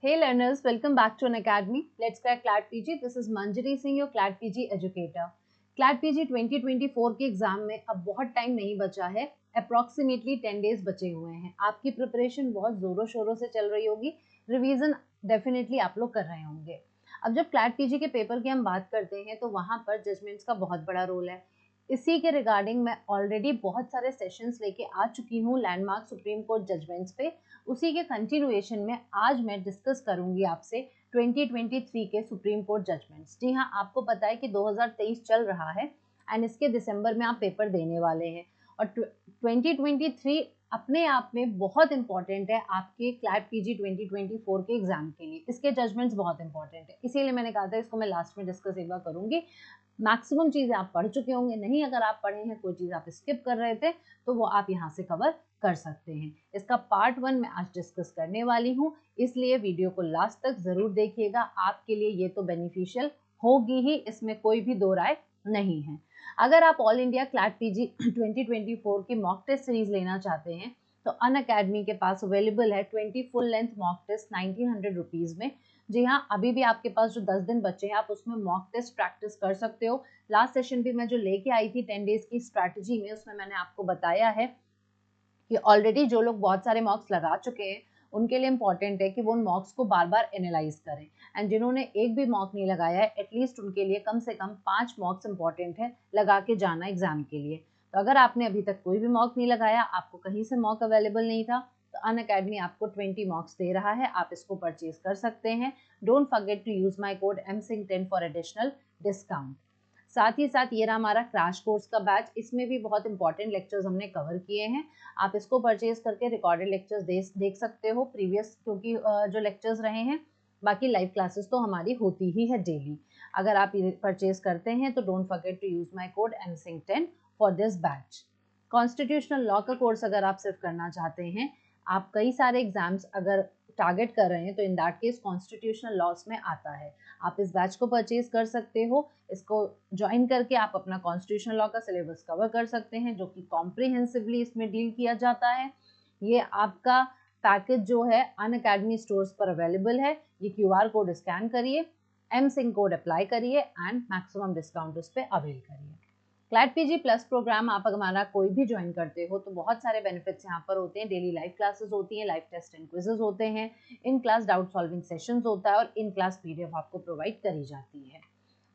Hey learners, welcome back to an academy. Let's crack CLAT PG. This is Manjari Singh, your CLAT PG educator. CLAT PG 2024 के exam में अब बहुत time नहीं बचा है, approximately 10 days बचे हुए हैं। आपकी प्रिपरेशन बहुत जोरों शोरों से चल रही होगी, रिवीजन डेफिनेटली आप लोग कर रहे होंगे। अब जब CLAT PG के पेपर की हम बात करते हैं तो वहाँ पर जजमेंट्स का बहुत बड़ा रोल है। इसी के रिगार्डिंग मैं ऑलरेडी बहुत सारे सेशंस लेके आ चुकी हूँ लैंडमार्क सुप्रीम कोर्ट जजमेंट्स पे। उसी के कंटिन्यूएशन में आज मैं डिस्कस करूंगी आपसे 2023 के सुप्रीम कोर्ट जजमेंट्स। जी हाँ, आपको पता है कि 2023 चल रहा है एंड इसके दिसंबर में आप पेपर देने वाले हैं और 2023 अपने आप में बहुत इंपॉर्टेंट है आपके CLAT PG 2024 के एग्जाम के लिए। इसके जजमेंट्स बहुत इंपॉर्टेंट है, इसीलिए मैंने कहा था इसको मैं लास्ट में डिस्कस एक बार करूंगी। मैक्सिमम चीजें आप पढ़ चुके होंगे, नहीं अगर आप पढ़े हैं कोई चीज आप स्किप कर रहे थे तो वो आप यहाँ से कवर कर सकते हैं। इसका पार्ट 1 मैं आज डिस्कस करने वाली हूँ, इसलिए वीडियो को लास्ट तक जरूर देखिएगा। आपके लिए ये तो बेनिफिशियल होगी ही, इसमें कोई भी दो राय नहीं है। अगर आप ऑल इंडिया CLAT PG 2024 की मॉक टेस्ट सीरीज लेना चाहते हैं तो अनअकैडमी के पास अवेलेबल है 20 full length mock test 1900 rupees में। जी हाँ, अभी भी आपके पास जो 10 दिन बचे हैं आप उसमें मॉक टेस्ट प्रैक्टिस कर सकते हो। लास्ट सेशन भी मैं जो लेके आई थी 10 डेज की स्ट्रैटेजी में, उसमें मैंने आपको बताया है कि ऑलरेडी जो लोग बहुत सारे मॉक्स लगा चुके हैं उनके लिए इंपॉर्टेंट है कि वो उन मॉक्स को बार बार एनालाइज करें एंड जिन्होंने एक भी मॉक नहीं लगाया है एटलीस्ट उनके लिए कम से कम 5 मॉक्स इंपॉर्टेंट है लगा के जाना एग्जाम के लिए। तो अगर आपने अभी तक कोई भी मॉक नहीं लगाया, आपको कहीं से मॉक अवेलेबल नहीं था, तो अनअकैडमी आपको 20 मॉक्स दे रहा है, आप इसको परचेज कर सकते हैं। Don't forget to use my code MSING10 for additional discount. साथ ही साथ ये रहा हमारा क्रैश कोर्स का बैच, इसमें भी बहुत इंपॉर्टेंट लेक्चर्स हमने कवर किए हैं। आप इसको परचेज करके रिकॉर्डेड लेक्चर्स देख सकते हो प्रीवियस, क्योंकि जो लेक्चर्स रहे हैं, बाकी लाइव क्लासेस तो हमारी होती ही है डेली। अगर आप परचेज करते हैं तो don't forget to use my code MSING10 for this batch. Constitutional law का कोर्स अगर आप सिर्फ करना चाहते हैं, आप कई सारे एग्जाम्स अगर टारगेट कर रहे हैं तो in that case constitutional loss में आता है। आप इस बैच को परचेज कर सकते हो, इसको ज्वाइन करके आप अपना कॉन्स्टिट्यूशनल लॉ का सिलेबस कवर कर सकते हैं जो कि कॉम्प्रिहेंसिवली इसमें डील किया जाता है। ये आपका पैकेज जो है अनअकैडमी स्टोर्स पर अवेलेबल है। ये QR कोड स्कैन करिए, MSING कोड अप्लाई करिए एंड मैक्सिमम डिस्काउंट उस पर अवेल करिए। CLAT PG प्लस प्रोग्राम आप अगर हमारा कोई भी ज्वाइन करते हो तो बहुत सारे बेनिफिट्स यहाँ पर होते हैं। डेली लाइव क्लासेस होती हैं, लाइव टेस्ट एंड क्विजेस होते हैं, in class doubt solving sessions होता है और इन क्लास PDF आपको प्रोवाइड करी जाती है।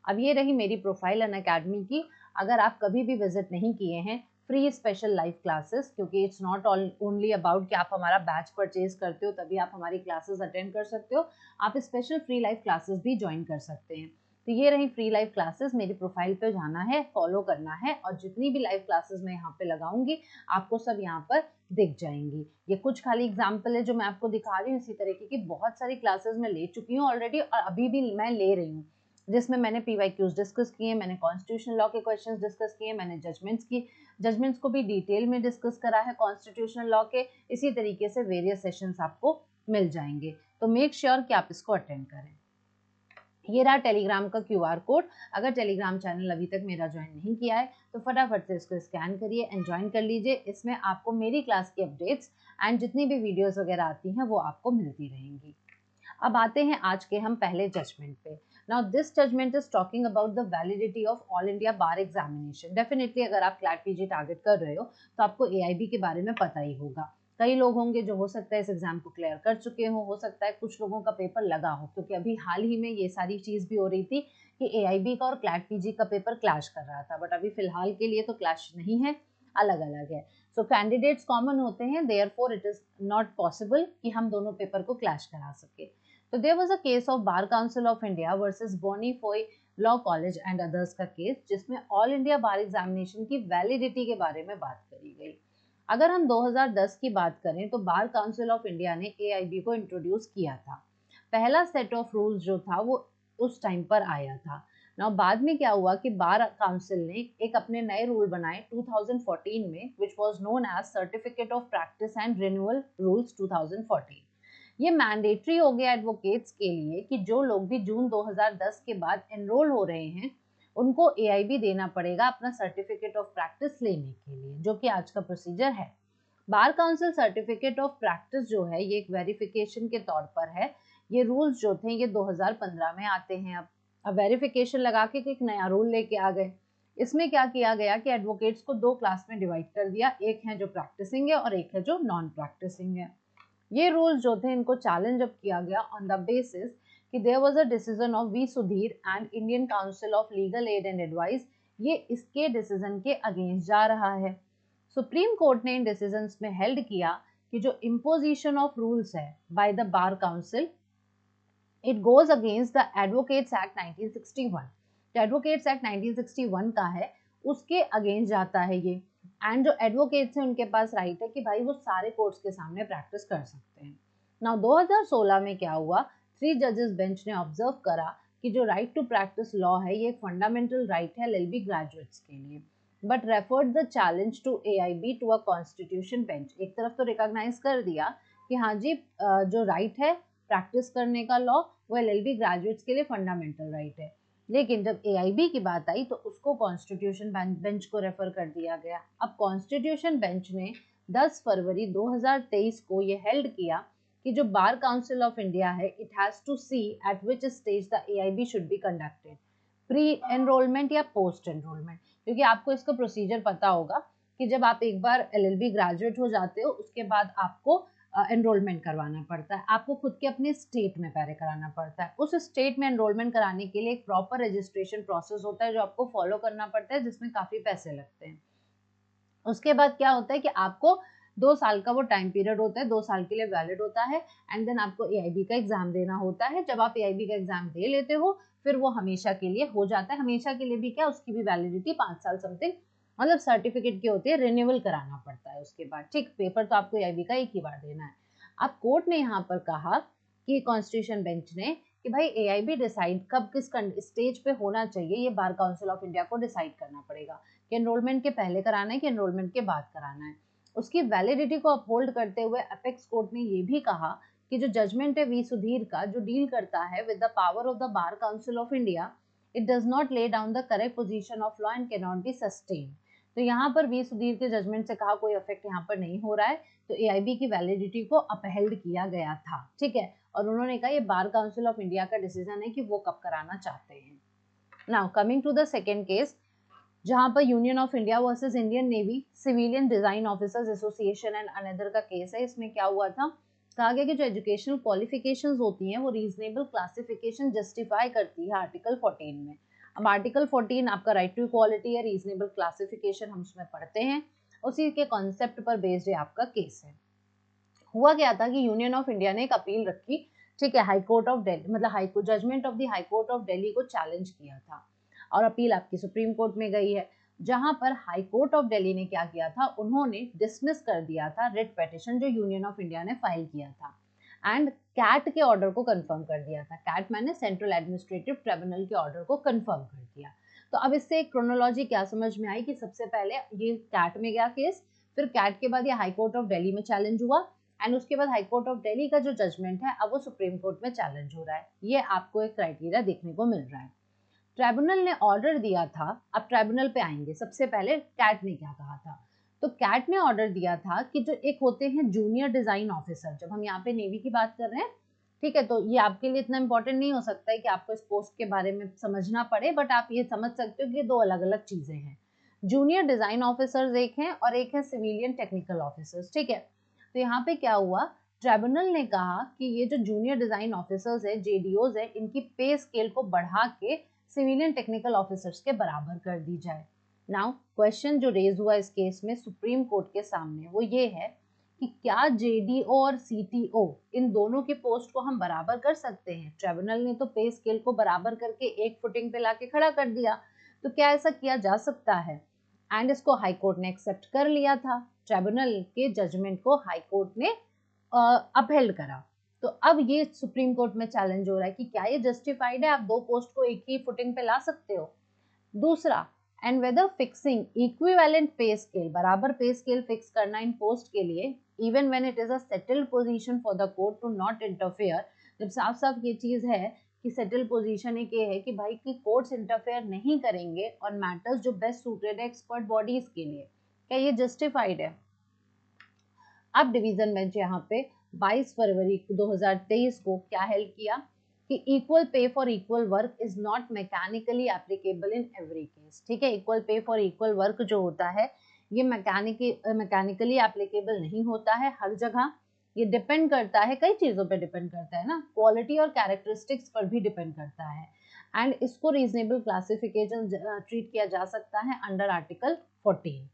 अब ये रही मेरी प्रोफाइल अनअकैडमी की। अगर आप कभी भी विजिट नहीं किए हैं, फ्री स्पेशल लाइव क्लासेस, क्योंकि इट्स नॉट ओनली अबाउट कि आप हमारा बैच परचेज करते हो तभी आप हमारी क्लासेस अटेंड कर सकते हो, आप स्पेशल फ्री लाइव क्लासेस भी ज्वाइन कर सकते हैं। तो ये रही फ्री लाइव क्लासेस, मेरी प्रोफाइल पे जाना है, फॉलो करना है और जितनी भी लाइव क्लासेस मैं यहाँ पे लगाऊंगी आपको सब यहाँ पर दिख जाएंगी। ये कुछ खाली एग्जाम्पल है जो मैं आपको दिखा रही हूँ, इसी तरीके की बहुत सारी क्लासेस मैं ले चुकी हूँ ऑलरेडी और अभी भी मैं ले रही हूँ, जिसमें मैंने PYQs डिस्कस किए, मैंने कॉन्स्टिट्यूशनल लॉ के क्वेश्चंस डिस्कस किए, मैंने जजमेंट्स को भी डिटेल में डिस्कस करा है कॉन्स्टिट्यूशनल लॉ के। इसी तरीके से वेरियस सेशंस आपको मिल जाएंगे, तो मेक श्योर कि आप इसको अटेंड करें। ये रहा टेलीग्राम का QR कोड। अगर टेलीग्राम चैनल अभी तक मेरा ज्वाइन नहीं किया है तो फटाफट से इसको स्कैन करिए एंड ज्वाइन कर लीजिए। इसमें आपको मेरी क्लास की अपडेट्स एंड जितनी भी वीडियोस वगैरह आती हैं वो आपको मिलती रहेंगी। अब आते हैं आज के हम पहले जजमेंट पे। Now this judgement is talking about the validity of all India bar examination. Definitely अगर आप CLAT PG टारगेट कर रहे हो तो आपको AIB के बारे में पता ही होगा। कई लोग होंगे जो हो सकता है इस एग्जाम को क्लियर कर चुके हो सकता है कुछ लोगों का पेपर लगा हो, क्योंकि अभी हाल ही में ये सारी चीज भी हो रही थी कि AIB का और CLAT PG का पेपर क्लैश कर रहा था, बट अभी फिलहाल के लिए तो क्लैश नहीं है, अलग अलग है। सो कैंडिडेट्स कॉमन होते हैं, therefore it is not possible कि हम दोनों पेपर को क्लैश करा सके। तो there was a case of Bar council of India versus Bonnie Foi law college and others का केस, जिसमें ऑल इंडिया बार एग्जामिनेशन की वैलिडिटी के बारे में बात करी गई। अगर हम 2010 की बात करें तो बार काउंसिल ऑफ इंडिया ने AIB को इंट्रोड्यूस किया था। पहला सेट ऑफ रूल्स जो था वो उस टाइम पर आया था। नाउ बाद में क्या हुआ कि बार काउंसिल ने एक अपने नए रूल बनाए 2014 में, which was known as certificate of practice and renewal rules 2014। ये मैंडेटरी हो गया एडवोकेट्स के लिए कि जो लोग भी जून 2010 के बाद एनरोल हो रहे हैं उनको AIB देना पड़ेगा अपना सर्टिफिकेट ऑफ प्रैक्टिस लेने के लिए, जो कि आज का प्रोसीजर है। Bar council certificate of practice जो है ये एक वेरिफिकेशन के तौर पर है ये रूल्स जो थे ये 2015 में आते हैं। अब वेरिफिकेशन लगा के एक नया रूल लेके आ गए। इसमें क्या किया गया कि एडवोकेट्स को 2 क्लास में डिवाइड कर दिया, एक है जो प्रैक्टिसिंग है और एक है जो नॉन प्रैक्टिसिंग है। ये रूल्स जो थे इनको चैलेंज अप किया गया ऑन द बेसिस कि there was a decision of V Sudhir and Indian council of legal aid and advice, ये इसके डिसीजन के अगेंस्ट जा रहा है। सुप्रीम कोर्ट ने इन डिसीजंस में हेल्ड किया कि जो इम्पोजिशन ऑफ रूल्स है by the bar council, it goes against the advocates act 1961। जो एडवोकेट्स एक्ट 1961 का है उसके अगेंस्ट जाता है ये। एंड जो एडवोकेट्स हैं उनके पास राइट है कि भाई वो सारे कोर्ट्स के सामने प्रैक्टिस कर सकते हैं। नाउ 2016 में क्या हुआ, 3 जजेस बेंच ने ऑब्जर्व करा कि जो राइट टू प्रैक्टिस लॉ है ये एक फंडामेंटल राइट है एलएलबी ग्रेजुएट्स के लिए, but referred the challenge to AIB to a constitution bench. एक तरफ तो रिकॉग्नाइज कर दिया कि हाँ जी जो राइट है प्रैक्टिस करने का लॉ वो एलएलबी ग्रेजुएट्स के लिए फंडामेंटल राइट है, लेकिन जब एआईबी की बात आई तो उसको कॉन्स्टिट्यूशन बेंच को रेफर कर दिया गया। अब कॉन्स्टिट्यूशन बेंच ने 10 फरवरी 2023 को ये हेल्ड किया कि जो बार काउंसिल ऑफ इंडिया है it has to see at which stage the AIB should be conducted, pre enrolment या पोस्ट एनरोलमेंट। क्योंकि आपको इसका प्रोसीजर पता होगा कि जब आप एक बार एलएलबी ग्रेजुएट हो जाते हो उसके बाद आपको एनरोलमेंट करवाना पड़ता है, आपको खुद के अपने स्टेट में पहले कराना पड़ता है। उस स्टेट में एनरोलमेंट कराने के लिए एक प्रॉपर रजिस्ट्रेशन प्रोसेस होता है जो आपको फॉलो करना पड़ता है, जिसमें काफ़ी पैसे लगते हैं। उसके बाद क्या होता है कि आपको 2 साल का वो टाइम पीरियड होता है, 2 साल के लिए वैलिड होता है एंड देन आपको एआईबी का एग्जाम देना होता है। जब आप एआईबी का एग्जाम दे लेते हो फिर वो हमेशा के लिए हो जाता है। हमेशा के लिए भी क्या, उसकी भी वैलिडिटी 5 साल समथिंग मतलब सर्टिफिकेट की होती है, रिन्यूअल कराना पड़ता है उसके बाद। ठीक, पेपर तो आपको एआईबी का एक ही बार देना है। अब कोर्ट ने यहाँ पर कहा कि कॉन्स्टिट्यूशन बेंच ने कि भाई एआईबी डिसाइड कब किस स्टेज पे होना चाहिए, ये बार काउंसिल ऑफ इंडिया को डिसाइड करना पड़ेगा कि एनरोलमेंट के पहले कराना है कि एनरोलमेंट के बाद कराना है। उसकी वैलिडिटी को अपहोल्ड करते हुए अपेक्स कोर्ट ने ये भी कहा कि जो जजमेंट है वी सुधीर का जो डील करता है with the power of the bar council of India, it does not lay down the correct position of law and can not be sustain. तो यहाँ पर वी सुधीर के जजमेंट से कहा कोई इफेक्ट यहाँ पर नहीं हो रहा है, तो एआईबी की वैलिडिटी को अपहेल्ड किया गया था। ठीक है, और उन्होंने कहा ये बार काउंसिल ऑफ इंडिया का डिसीजन है कि वो कब कराना चाहते हैं। Now coming to the second case, जहां पर union of India versus Indian navy civilian design officers association and another का केस है। इसमें क्या हुआ था, कहा गया कि जो एजुकेशनल क्वालिफिकेशंस होती हैं वो रीजनेबल क्लासिफिकेशन जस्टिफाई करती है आर्टिकल 14 में। अब आर्टिकल 14 आपका राइट टू इक्वालिटी है, रीजनेबल क्लासिफिकेशन हम उसमें पढ़ते हैं, उसी के कॉन्सेप्ट पर बेस्ड है आपका केस है। हुआ क्या था कि यूनियन ऑफ इंडिया ने एक अपील रखी, ठीक है, हाई कोर्ट ऑफ दिल्ली मतलब high court judgement of the high court of Delhi को चैलेंज किया था और अपील आपकी सुप्रीम कोर्ट में गई है, जहां पर हाई कोर्ट ऑफ दिल्ली ने क्या किया था, उन्होंने डिसमिस कर दिया था रिट पिटीशन जो यूनियन ऑफ इंडिया ने फाइल किया था एंड कैट के ऑर्डर को कंफर्म कर दिया था। कैट मैंने सेंट्रल एडमिनिस्ट्रेटिव ट्रिब्यूनल के ऑर्डर को कंफर्म कर दिया। तो अब इससे एक क्रोनोलॉजी क्या समझ में आई कि सबसे पहले ये कैट में गया केस, फिर कैट के बाद ये हाई कोर्ट ऑफ दिल्ली में चैलेंज हुआ एंड उसके बाद हाई कोर्ट ऑफ दिल्ली का जो जजमेंट है अब वो सुप्रीम कोर्ट में चैलेंज हो रहा है। ये आपको एक क्राइटेरिया देखने को मिल रहा है। ट्राइब्यूनल ने ऑर्डर दिया था, अब ट्राइब्यूनल पे आएंगे। सबसे पहले कैट ने क्या कहा था, तो कैट ने ऑर्डर दिया था कि जो एक होते हैं जूनियर डिजाइन ऑफिसर, जब हम यहाँ पे नेवी की बात कर रहे हैं, ठीक है, तो ये आपके लिए इतना इंपॉर्टेंट नहीं हो सकता है कि आपको इस पोस्ट के बारे में समझना पड़े, बट आप ये समझ सकते हो कि 2 अलग अलग चीजें हैं। जूनियर डिजाइन ऑफिसर्स एक हैं और एक है सिविलियन टेक्निकल ऑफिसर्स। ठीक है, तो यहाँ पे क्या हुआ, ट्राइब्यूनल ने कहा कि ये जो जूनियर डिजाइन ऑफिसर्स है, जेडीओज है, इनकी पे स्केल को बढ़ा के सिविलियन टेक्निकल ऑफिसर्स के बराबर कर दी जाए। नाउ क्वेश्चन जो रेज हुआ इस केस में सुप्रीम कोर्ट के सामने वो ये है कि क्या जेडीओ और सीटीओ इन दोनों की पोस्ट को हम बराबर कर सकते हैं। ट्राइब्यूनल ने तो पे स्केल को बराबर करके एक फुटिंग पे लाके खड़ा कर दिया, तो क्या ऐसा किया जा सकता है, एंड इसको हाई कोर्ट ने एक्सेप्ट कर लिया था। ट्राइब्यूनल के जजमेंट को हाई कोर्ट ने अपहेल्ड करा। तो अब ये सुप्रीम कोर्ट में चैलेंज हो रहा है कि क्या ये जस्टिफाइड है, आप 2 पोस्ट को एक ही फुटिंग पे ला सकते हो। दूसरा, and whether fixing equivalent pay scale, बराबर पे स्केल फिक्स करना इन पोस्ट के लिए, even when it is a settled position for the court to not interfere. जब साफ साफ ये चीज है कि सेटल पोजीशन एक ये है कि भाई कि कोर्ट्स इंटरफेयर नहीं करेंगे और मैटर्स जो बेस्ट सूटेड है एक्सपर्ट बॉडीज के लिए, क्या ये जस्टिफाइड है। अब डिवीजन बेंच यहाँ पे 22 फरवरी 2023 को क्या हेल्ड किया कि equal pay for equal work is not mechanically applicable in every case. ठीक है, equal pay for equal work जो होता है ये मैकेनिकली एप्लीकेबल नहीं होता है हर जगह। ये डिपेंड करता है, कई चीजों पे डिपेंड करता है ना, क्वालिटी और कैरेक्टरिस्टिक्स पर भी डिपेंड करता है। एंड इसको रीजनेबल क्लासिफिकेशन ट्रीट किया जा सकता है अंडर आर्टिकल 14।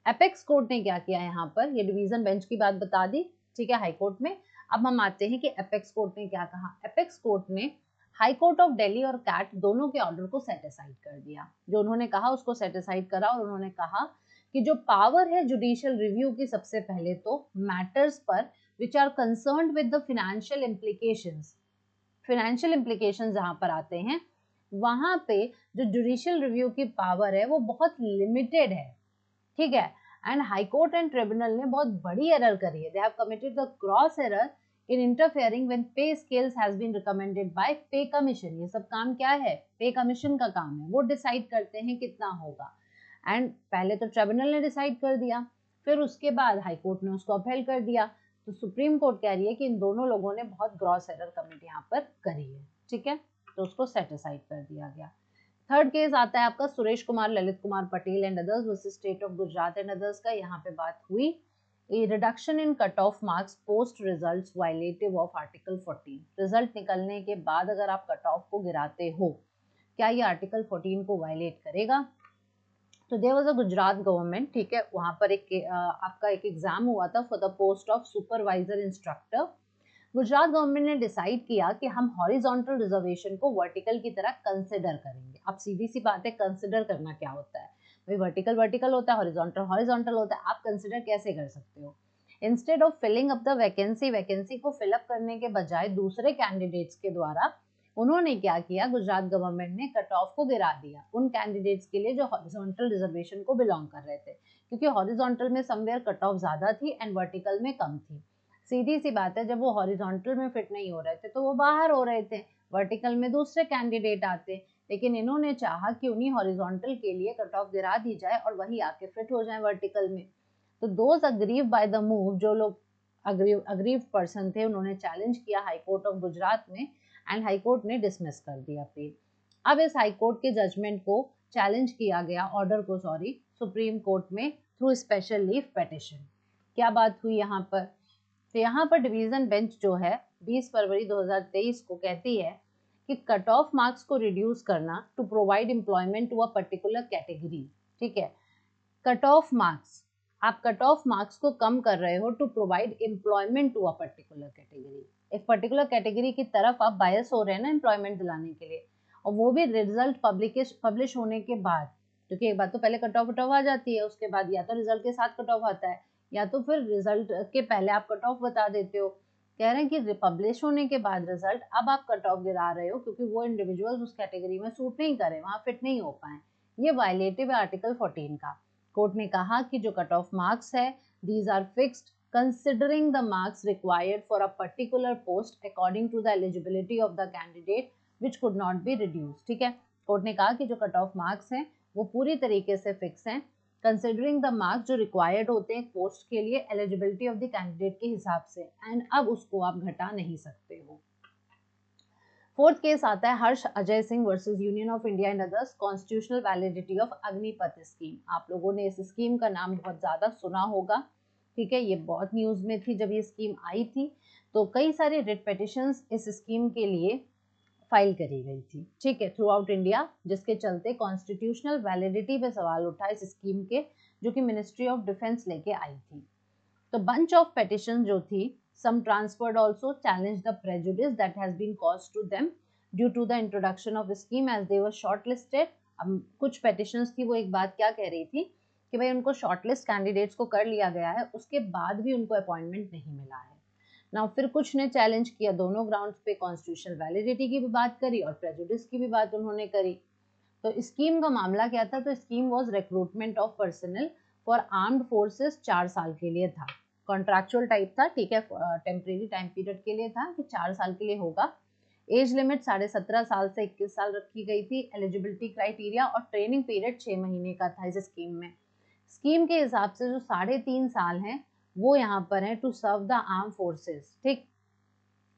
एपेक्स कोर्ट ने क्या किया यहाँ पर, ये डिवीजन बेंच की बात बता दी, ठीक है, हाई कोर्ट में। अब हम आते हैं कि एपेक्स कोर्ट ने क्या कहा। एपेक्स कोर्ट ने हाई कोर्ट ऑफ दिल्ली और कैट दोनों के ऑर्डर को सेट असाइड कर दिया। जो उन्होंने कहा उसको सेट असाइड करा और उन्होंने कहा कि जो पावर है जुडिशियल रिव्यू की, सबसे पहले तो मैटर्स पर which are concerned with the financial implications, financial implications जहां पर आते हैं वहां पे जो जुडिशियल रिव्यू की पावर है वो बहुत लिमिटेड है। ठीक है, and high court and tribunal ने बहुत बड़ी एरर करी है। They have committed the gross error in interfering when pay scales has been recommended by pay commission. ये सब काम क्या है, पे कमीशन का काम है, वो डिसाइड करते हैं कितना होगा। एंड पहले तो ट्रिब्यूनल ने डिसाइड कर दिया, फिर उसके बाद हाई कोर्ट ने उसको अपहेल कर दिया। तो सुप्रीम कोर्ट कह रही है कि इन दोनों लोगों ने बहुत ग्रॉस एरर कमिट यहाँ पर करी है। ठीक है, तो उसको सेट असाइड कर दिया गया। थर्ड केस आता है आपका Suresh Kumar, Lalit Kumar Patel and others versus state of Gujarat and others का। यहाँ पे बात हुई a reduction in cut off marks post results violative of article 14। Result निकलने के बाद अगर आप कट ऑफ को गिराते हो, क्या ये आर्टिकल 14 को वायलेट करेगा? तो there was a Gujarat government, ठीक है, वहां पर आपका एक एग्जाम हुआ था for the post of supervisor instructor. Gujarat government ने डिसाइड किया कि हम हॉरिजॉन्टल रिजर्वेशन को वर्टिकल की तरह कंसिडर करेंगे। अब सीधी सी बात है, कंसिडर करना क्या होता है भाई? वर्टिकल वर्टिकल होता है, हॉरिजॉन्टल हॉरिजॉन्टल होता है। आप कंसिडर कैसे कर सकते हो? Instead of filling up the vacancy, vacancy को फिलअप करने के बजाय दूसरे कैंडिडेट्स के द्वारा उन्होंने क्या किया, गुजरात गवर्नमेंट ने कट ऑफ को गिरा दिया उन कैंडिडेट्स के लिए जो हॉरिजॉन्टल रिजर्वेशन को बिलोंग कर रहे थे, क्योंकि हॉरिजॉन्टल में समवेयर कट ऑफ ज्यादा थी एंड वर्टिकल में कम थी। सीधी सी बात है, जब वो हॉरिजॉन्टल में फिट नहीं हो रहे थे तो वो बाहर हो रहे थे, वर्टिकल में दूसरे कैंडिडेट आते। लेकिन इन्होंने चाहा कि उन्हीं हॉरिजॉन्टल के लिए कट ऑफ गिरा दी जाए और वही आके फिट हो जाए वर्टिकल में। तो those aggrieved by the move, जो लोग अग्रीव पर्सन थे, उन्होंने चैलेंज किया हाई कोर्ट ऑफ गुजरात में एंड हाई कोर्ट ने डिसमिस कर दिया अपील। अब इस हाई कोर्ट के जजमेंट को चैलेंज किया गया, ऑर्डर को सॉरी, सुप्रीम कोर्ट में थ्रू स्पेशल लीव पिटीशन। क्या बात हुई यहाँ पर? तो यहाँ पर डिवीजन बेंच जो है 20 फरवरी 2023 को कहती है कि कट ऑफ मार्क्स को रिड्यूस करना to provide employment to a particular category. ठीक है, कट ऑफ मार्क्स, आप कट ऑफ मार्क्स को कम कर रहे हो to provide employment to a particular category. एक पर्टिकुलर कैटेगरी की तरफ आप बायस हो रहे हैं ना एम्प्लॉयमेंट दिलाने के लिए, और वो भी रिजल्ट पब्लिश होने के बाद। क्योंकि एक बात तो पहले कट ऑफ आ जाती है, उसके बाद या तो रिजल्ट के साथ कट ऑफ आता है या तो फिर रिजल्ट के पहले आप कट ऑफ बता देते हो। कह रहे हैं कि पब्लिश होने के बाद रिजल्ट अब आप कट ऑफ गिरा रहे हो क्योंकि वो इंडिविजुअल्स उस कैटेगरी में सूट नहीं करे, वहां फिट नहीं हो पाए। ये वायलेटिव है आर्टिकल 14 का। कोर्ट ने कहा कि जो कट ऑफ मार्क्स है, these are fixed considering the marks required for a particular post according to the eligibility of the candidate which could not be reduce. ठीक है, कोर्ट ने कहा कि जो कट ऑफ मार्क्स हैं वो पूरी तरीके से फिक्स हैं, कंसिडरिंग द मार्क्स जो रिक्वायर्ड होते हैं पोस्ट के लिए एलिजिबिलिटी ऑफ द कैंडिडेट के हिसाब से, एंड अब उसको आप घटा नहीं सकते हो। फोर्थ केस आता है Harsh Ajay Singh versus union of India and others, constitutional validity of Agnipath scheme. आप लोगों ने इस स्कीम का नाम बहुत ज्यादा सुना होगा। ठीक है, ये बहुत न्यूज में थी जब ये स्कीम आई थी, तो कई सारे रिट पिटिशंस इस स्कीम के लिए फाइल करी गई थी। ठीक है, थ्रू आउट इंडिया, जिसके चलते कॉन्स्टिट्यूशनल वैलिडिटी पे सवाल उठा इस स्कीम के, जो कि मिनिस्ट्री ऑफ डिफेंस लेके आई थी। तो बंच ऑफ पिटिशन जो थी, some transferred also challenged the prejudice that has been caused to them due to the introduction of the scheme as they were shortlisted। अब कुछ petitions थी, वो एक बात क्या कह रही थी कि भाई उनको शॉर्टलिस्ट कैंडिडेट्स को कर लिया गया है, उसके बाद भी उनको अपॉइंटमेंट नहीं मिला है ना। फिर कुछ ने चैलेंज किया दोनों ग्राउंड्स पे, कॉन्स्टिट्यूशनल वैलिडिटी की भी बात करी और प्रेजुडिस की भी बात उन्होंने करी। तो स्कीम का मामला क्या था? तो scheme was recruitment of personal for armed forces, 4 साल के लिए था, कॉन्ट्रैक्चुअल टाइप था। ठीक है, टेम्परेरी टाइम पीरियड के लिए था कि 4 साल के लिए होगा। एज लिमिट 17.5 साल से 21 साल रखी गई थी। एलिजिबिलिटी क्राइटेरिया और ट्रेनिंग पीरियड 6 महीने का था इस स्कीम में। स्कीम के हिसाब से जो 3.5 साल हैं वो यहाँ पर है to serve the arm forces, ठीक।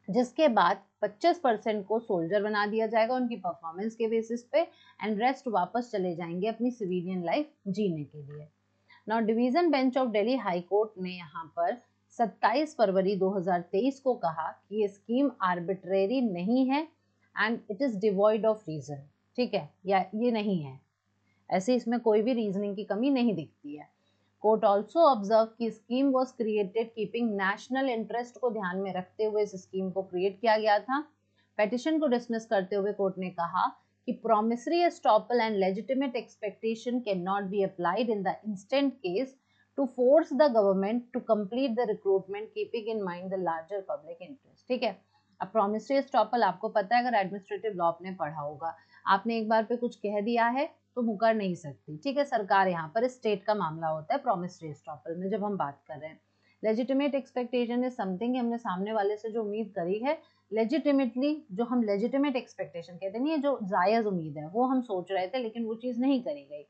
जिसके बाद 25% को सोल्जर बना दिया जाएगा उनकी परफॉर्मेंस के बेसिस पे, एंड रेस्ट वापस चले जाएंगे अपनी सिविलियन लाइफ जीने के लिए। Now division bench of Delhi high court ने यहाँ पर 27 फरवरी 2023 को कहा कि ये स्कीम आर्बिट्रेरी नहीं है and it is devoid of reason, ठीक है, या ये नहीं है, ऐसे इसमें कोई भी रीजनिंग की कमी नहीं दिखती है। कोर्ट ऑल्सो ऑब्जर्व की scheme was created keeping national interest को ध्यान में रखते हुए इस स्कीम को क्रिएट किया गया था। पेटिशन को डिसमिस करते हुए कोर्ट ने कहा कि promissory estoppel and legitimate expectation cannot be applied in the instant case to force the government to complete the recruitment keeping in mind the larger public interest, ठीक है। अब promissory estoppel आपको पता है, अगर एडमिनिस्ट्रेटिव लॉ आपने पढ़ा होगा, आपने एक बार पे कुछ कह दिया है तो मुकर नहीं सकती, ठीक है। सरकार यहाँ पर स्टेट का मामला होता है promissory estoppel में जब हम बात कर रहे हैं। लेजिटिमेट एक्सपेक्टेशन इज समथिंग, हमने सामने वाले से जो उम्मीद करी है, लेजिटिमेटली, जो हम लेजिटिमेट एक्सपेक्टेशन कहते हैं, ये जो जायज़ उम्मीद है वो हम सोच रहे थे लेकिन वो चीज़ नहीं करी गई।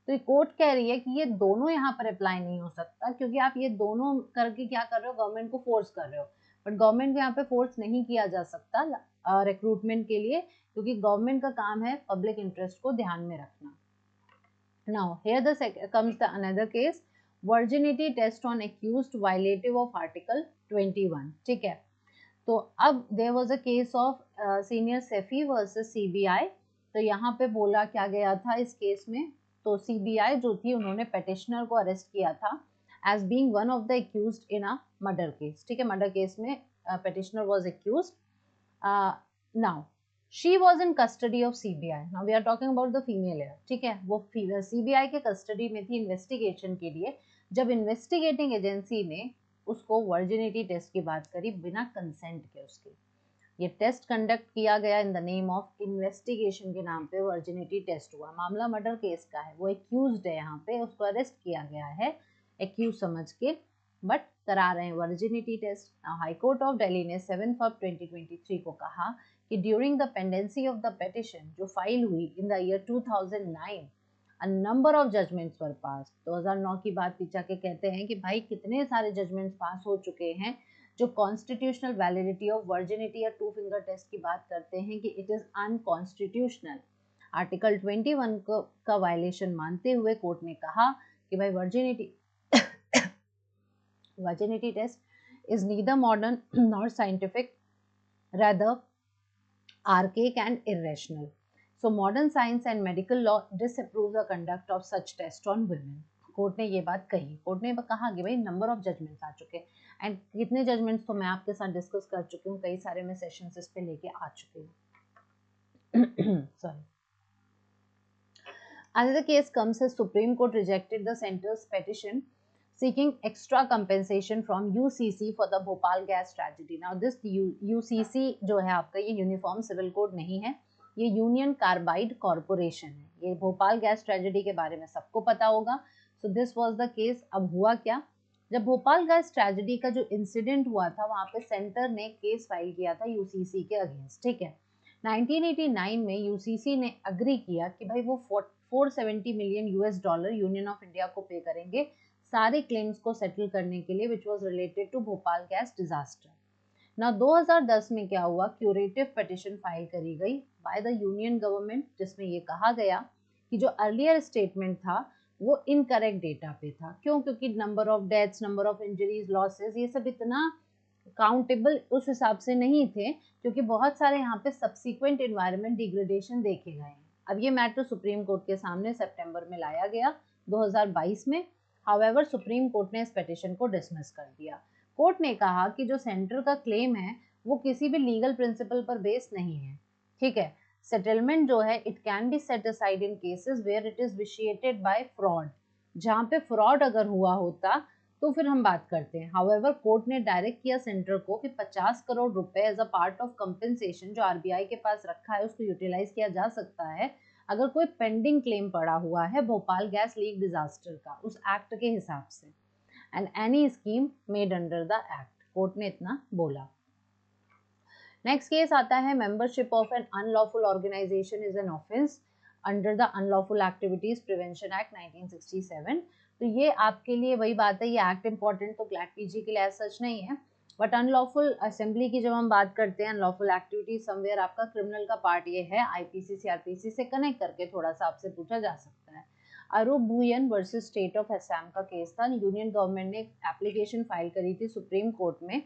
तो ये कोर्ट कह रही है कि ये दोनों यहाँ पर अप्लाई नहीं हो सकता, क्योंकि आप ये दोनों करके क्या कर रहे हो, गवर्नमेंट को फोर्स कर रहे हो। बट गवर्नमेंट को यहाँ पे फोर्स नहीं किया जा सकता रिक्रूटमेंट के लिए, क्योंकि गवर्नमेंट का काम है पब्लिक इंटरेस्ट को ध्यान में रखना। Now here the comes the another case, virginity test on accused violative of article 21, ठीक है। तो अब there was a case of senior Sephy versus CBI. तो यहाँ पे बोला क्या गया था इस केस में, तो सीबीआई जो थी उन्होंने पेटिशनर को अरेस्ट किया था as being one of the accused in a murder case, ठीक है। मर्डर केस में petitioner was accused. Now she was in custody of CBI, now we are talking about the female है, ठीक है। वो सीबीआई के कस्टडी में थी इन्वेस्टिगेशन के लिए, जब इन्वेस्टिगेटिंग एजेंसी ने उसको वर्जिनिटी टेस्ट की बात करी बिना कंसेंट के उसके। ये टेस्ट कंडक्ट किया गया in the name of investigation के नाम पे वर्जिनिटी टेस्ट हुआ। मामला मर्डर केस का है, वो एक्यूज्ड है, यहाँ पे उसको अरेस्ट किया गया है एक्यूज समझ के, बट करा रहे हैं virginity test. High court of Delhi ने 7 फरवरी 2023 को कहा कि during the pendency of the petition जो फाइल हुई in the year 2009 a number of judgments were passed। 2009 की बात पीछा के कहते हैं कि भाई कितने सारे जजमेंट्स पास हो चुके हैं जो कॉन्स्टिट्यूशनल वैलिडिटी ऑफ वर्जिनिटी या टू फिंगर टेस्ट की बात करते हैं कि इट इज अनकॉन्स्टिट्यूशनल। आर्टिकल 21 का वायलेशन मानते हुए कोर्ट ने कहा कि भाई virginity test is neither modern nor scientific, rather archaic and irrational. So modern science and medical law disapprove the conduct of such test on women। Court ने ये बात कही, कोर्ट ने कहा कि भाई नंबर ऑफ जजमेंट्स आ चुके हैं, एंड कितने जजमेंट्स तो मैं आपके साथ डिस्कस कर चुकी हूँ, कई सारे मैं सेशंस इस पे लेके आ चुकी हूँ। Sorry. Another case comes as Supreme Court rejected the center's petition seeking extra compensation from UCC for the Bhopal gas tragedy। Now this UCC जो है आपका, ये यूनिफॉर्म सिविल कोड नहीं है, ये यूनियन कार्बाइड कॉरपोरेशन है। ये भोपाल गैस ट्रेजेडी के बारे में सबको पता होगा। So this was the case. अब हुआ क्या, जब भोपाल गैस ट्रेजेडी का जो इंसिडेंट हुआ था, वहाँ पे सेंटर ने केस फाइल किया था यूसीसी के अगेंस्ट, ठीक है। 1989 में यूसीसी ने अग्री किया कि भाई वो 470 million US dollar union of India को पे करेंगे सारे क्लेम्स को सेटल करने के लिए which was related to Bhopal gas disaster. ना 2010 में क्या हुआ, क्यूरेटिव पिटीशन फाइल करी गई बाय द यूनियन गवर्नमेंट, जिसमें ये कहा गया कि जो अर्लियर स्टेटमेंट था वो इनकरेक्ट डेटा पे था। क्यों? क्योंकि number of deaths, number of injuries, losses, ये सब इतना काउंटेबल उस हिसाब से नहीं थे, क्योंकि बहुत सारे यहाँ पे सब्सिक्वेंट एनवायरनमेंट डिग्रेडेशन देखे गए हैं। अब ये मैटर सुप्रीम कोर्ट के सामने सितंबर में लाया गया 2022 में। हाउएवर सुप्रीम कोर्ट ने इस पिटीशन को डिसमिस कर दिया। कोर्ट ने कहा कि जो सेंटर का क्लेम है वो किसी भी लीगल प्रिंसिपल पर बेस्ड नहीं है, ठीक है। सेटलमेंट जो है it can be set aside in cases where it is vitiated by fraud, जहाँ पे फ्रॉड अगर हुआ होता तो फिर हम बात करते हैं। हाउएवर कोर्ट ने डायरेक्ट किया सेंटर को कि 50 करोड़ रुपए as a part of compensation जो आरबीआई के पास रखा है उसको यूटिलाइज किया जा सकता है अगर कोई पेंडिंग क्लेम पड़ा हुआ है भोपाल गैस लीक डिजास्टर का उस एक्ट के हिसाब से, and any scheme made under the act. Court ने इतना बोला। नेक्स्ट केस आता है membership of an unlawful organisation is an offence under the unlawful activities prevention act 1967। तो ये आपके लिए वही बात है, ये एक्ट इम्पॉर्टेंट तो क्लैट पीजी के लिए एज सच नहीं है, बट अनलॉफुल असेंबली की जब हम बात करते हैं, अनलॉफुल एक्टिविटी समवेयर आपका क्रिमिनल का पार्ट ये है, आईपीसी सीआरपीसी से कनेक्ट करके थोड़ा सा आपसे पूछा जा सकता है। Arup Bhuyan versus state of Assam का केस था। यूनियन गवर्नमेंट ने एप्लीकेशन फाइल करी थी सुप्रीम कोर्ट में,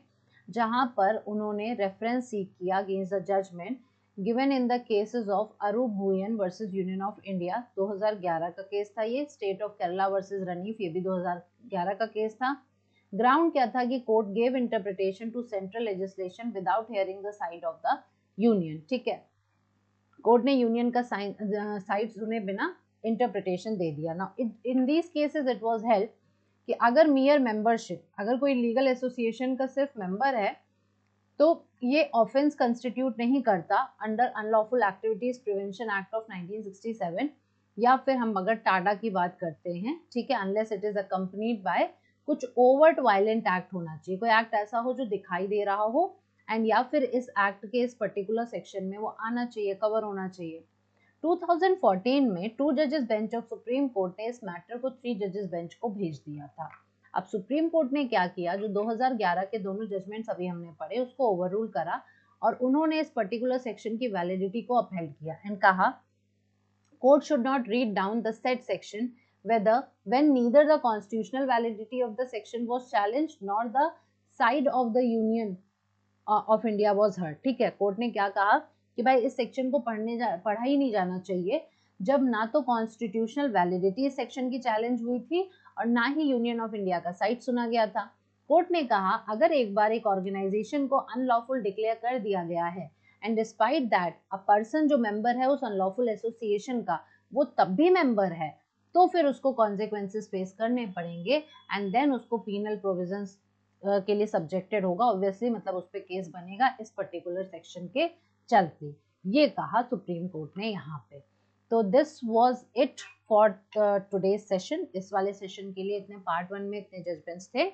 जहां पर उन्होंने रेफरेंस सीख किया against the judgement given in the cases of Arup Bhuyan versus union of India. 2011 का केस था ये। State of Kerala versus Raneef, ये भी 2011 का केस था। ग्राउंड क्या था कि court gave interpretation to central legislation without hearing the side of the union. ठीक है, कोर्ट ने यूनियन का साइड सुने बिना इंटरप्रिटेशन दे दिया ना। In these cases it was held कि अगर मियर मेंबरशिप, अगर कोई लीगल एसोसिएशन का सिर्फ मेंबर है तो ये ऑफेंस कंस्टिट्यूट नहीं करता under unlawful activities prevention act of 1967, या फिर हम अगर टाडा की बात करते हैं, ठीक है, unless it is accompanied by कुछ ओवर्ट वायलेंट एक्ट होना चाहिए, कोई एक्ट ऐसा हो जो दिखाई दे रहा हो, एंड या फिर इस एक्ट के इस पर्टिकुलर सेक्शन में वो आना चाहिए, कवर होना चाहिए। 2014 में 2 जजेस बेंच ऑफ सुप्रीम कोर्ट ने इस मैटर को 3 जजेस बेंच को भेज दिया था। अब सुप्रीम कोर्ट ने क्या किया, जो 2011 के दोनों जजमेंट्स अभी हमने पढ़े उसको ओवररूल करा, और उन्होंने इस पर्टिकुलर सेक्शन की वैलिडिटी को अपहेल्ड किया एंड कहा court should not read down the set section whether when neither the constitutional validity of the section was challenged nor the side of the union of India was heard। ठीक है, court ने क्या कहा कि भाई इस section को पढ़ा ही नहीं जाना चाहिए जब ना तो कॉन्स्टिट्यूशनल वैलिडिटी इस सेक्शन की चैलेंज हुई थी और ना ही यूनियन ऑफ इंडिया का साइड सुना गया था। कोर्ट ने कहा अगर एक बार एक ऑर्गेनाइजेशन को अनलॉफुल डिक्लेयर कर दिया गया है and despite that a person जो मेंबर है उस अनलॉफुल एसोसिएशन का वो तब भी मेंबर है, तो फिर उसको कॉन्सिक्वेंसेस फेस करने पड़ेंगे एंड देन उसको पीनल प्रोविजंस के लिए सब्जेक्टेड होगा, ऑब्वियसली मतलब उस पर केस बनेगा इस पर्टिकुलर सेक्शन के चलते। ये कहा सुप्रीम कोर्ट ने यहाँ पे। तो this was it for today's session. इस वाले सेशन के लिए इतने पार्ट 1 में इतने जजमेंट्स थे।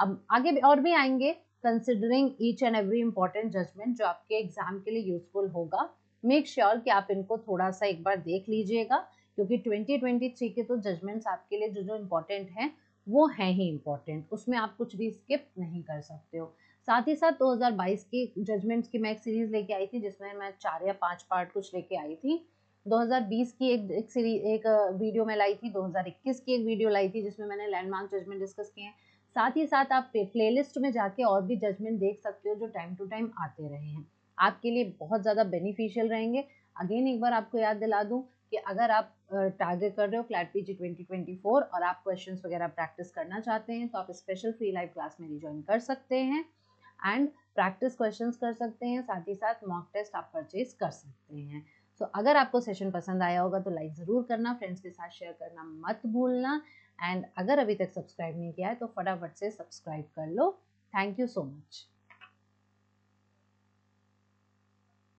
अब आगे और भी आएंगे considering each and every important judgement जो आपके एग्जाम के लिए यूजफुल होगा। मेक श्योर कि आप इनको थोड़ा सा एक बार देख लीजिएगा, क्योंकि 2023 के तो जजमेंट्स आपके लिए जो जो इम्पोर्टेंट हैं वो हैं ही इम्पोर्टेंट, उसमें आप कुछ भी स्किप नहीं कर सकते हो। साथ ही साथ 2022 की जजमेंट्स की मैं एक सीरीज लेके आई थी जिसमें मैं 4 या 5 पार्ट कुछ लेके आई थी। 2020 की एक वीडियो में लाई थी, 2021 की एक वीडियो लाई थी जिसमें मैंने लैंडमार्क जजमेंट डिस्कस किए हैं। साथ ही साथ आप प्लेलिस्ट में जाके और भी जजमेंट देख सकते हो जो टाइम टू टाइम आते रहे हैं, आपके लिए बहुत ज़्यादा बेनिफिशियल रहेंगे। अगेन एक बार आपको याद दिला दूं कि अगर आप टारगेट कर रहे हो क्लैट पीजी 2024 और आप क्वेश्चंस वगैरह प्रैक्टिस करना चाहते हैं तो आप स्पेशल फ्री लाइव क्लास में रिजॉइन कर सकते हैं एंड प्रैक्टिस क्वेश्चंस कर सकते हैं, साथ ही साथ मॉक टेस्ट आप परचेज कर सकते हैं। सो अगर आपको सेशन पसंद आया होगा तो लाइक ज़रूर करना, फ्रेंड्स के साथ शेयर करना मत भूलना, एंड अगर अभी तक सब्सक्राइब नहीं किया है तो फटाफट से सब्सक्राइब कर लो। Thank you so much.